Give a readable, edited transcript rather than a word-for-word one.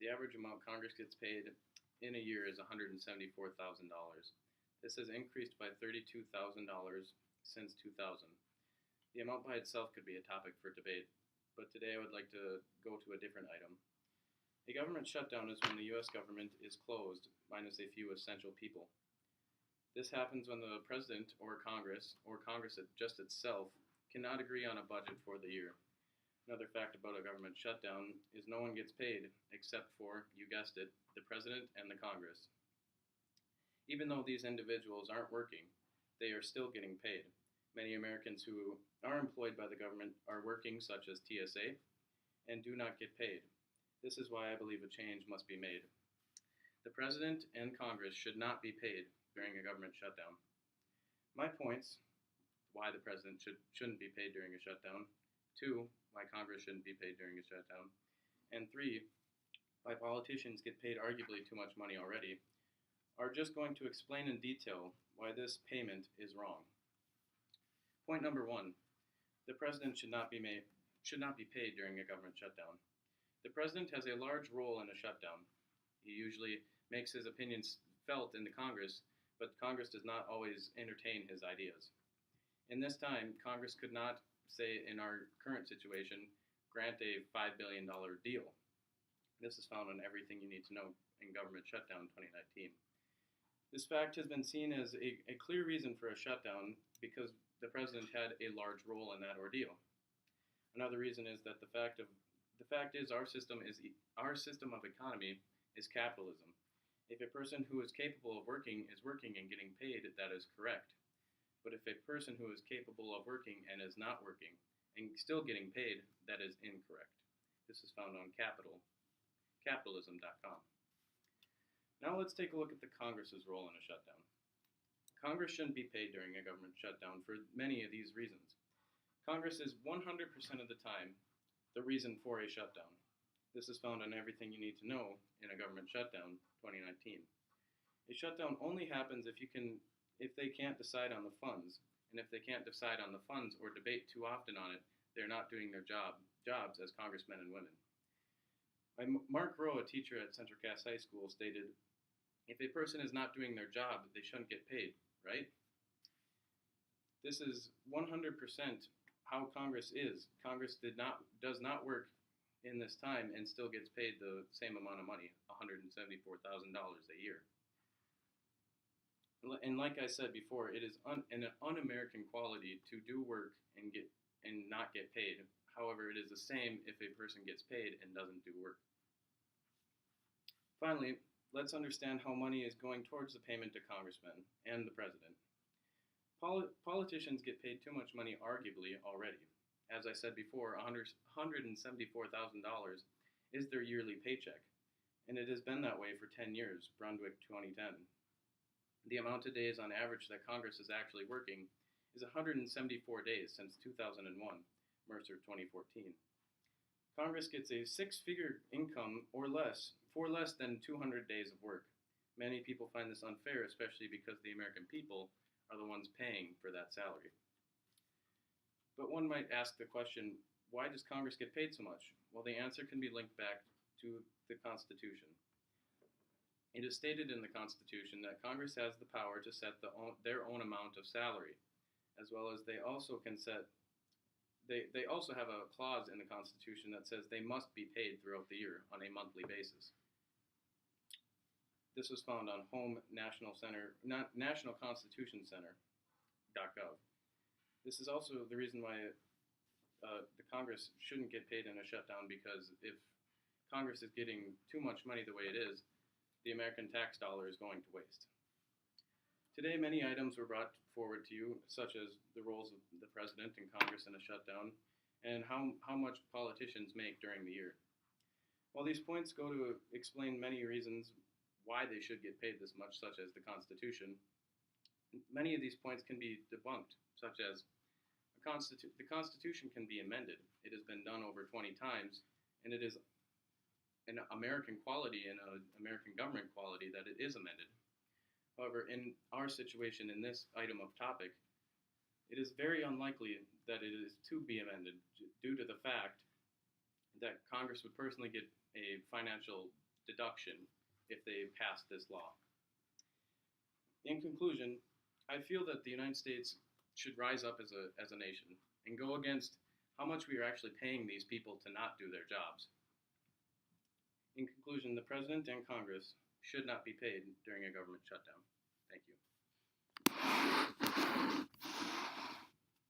The average amount Congress gets paid in a year is $174,000. This has increased by $32,000 since 2000. The amount by itself could be a topic for debate, but today I would like to go to a different item. A government shutdown is when the U.S. government is closed, minus a few essential people. This happens when the president or Congress just itself, cannot agree on a budget for the year. Another fact about a government shutdown is no one gets paid except for, you guessed it, the president and the Congress. Even though these individuals aren't working, they are still getting paid. Many Americans who are employed by the government are working, such as TSA, and do not get paid. This is why I believe a change must be made. The president and Congress should not be paid during a government shutdown. My points: why the president shouldn't be paid during a shutdown. 2, why Congress shouldn't be paid during a shutdown. And 3, why politicians get paid arguably too much money already, are just going to explain in detail why this payment is wrong. Point number 1, the president should not be paid during a government shutdown. The president has a large role in a shutdown. He usually makes his opinions felt in the Congress, but Congress does not always entertain his ideas. In this time, Congress could not, say in our current situation, grant a $5 billion deal. This is found on Everything You Need to Know in Government Shutdown 2019. This fact has been seen as a clear reason for a shutdown because the president had a large role in that ordeal. Another reason is that the fact is our system of economy is capitalism. If a person who is capable of working is working and getting paid, that is correct. But if a person who is capable of working and is not working and still getting paid, that is incorrect. This is found on capitalism.com. Now let's take a look at the Congress's role in a shutdown. Congress shouldn't be paid during a government shutdown for many of these reasons. Congress is 100% of the time the reason for a shutdown. This is found on Everything You Need to Know in a Government Shutdown 2019. A shutdown only happens if they can't decide on the funds, and if they can't decide on the funds or debate too often on it, they're not doing their jobs as congressmen and women. Mark Rowe, a teacher at Central Cass High School, stated, "If a person is not doing their job, they shouldn't get paid, right?" This is 100% how Congress is. Congress does not work in this time and still gets paid the same amount of money, $174,000 a year. And like I said before, it is an un-American quality to do work and not get paid. However, it is the same if a person gets paid and doesn't do work. Finally, let's understand how money is going towards the payment to congressmen and the president. Politicians get paid too much money arguably already. As I said before, $174,000 is their yearly paycheck, and it has been that way for 10 years, Brunswick 2010. The amount of days on average that Congress is actually working is 174 days since 2001, Mercer 2014. Congress gets a 6-figure income or less for less than 200 days of work. Many people find this unfair, especially because the American people are the ones paying for that salary. But one might ask the question, why does Congress get paid so much? Well, the answer can be linked back to the Constitution. It is stated in the Constitution that Congress has the power to set their own amount of salary, as well as they also have a clause in the Constitution that says they must be paid throughout the year on a monthly basis. This was found on nationalconstitutioncenter.gov. This is also the reason why the Congress shouldn't get paid in a shutdown, because if Congress is getting too much money the way it is, the American tax dollar is going to waste. Today, many items were brought forward to you, such as the roles of the president and Congress in a shutdown, and how much politicians make during the year. While these points go to explain many reasons why they should get paid this much, such as the Constitution, many of these points can be debunked, such as the Constitution can be amended. It has been done over 20 times, and it is an American quality and an American government quality that it is amended. However, in our situation, in this item of topic, it is very unlikely that it is to be amended due to the fact that Congress would personally get a financial deduction if they pass this law. In conclusion, I feel that the United States should rise up as a nation and go against how much we are actually paying these people to not do their jobs. In conclusion, the President and Congress should not be paid during a government shutdown. Thank you.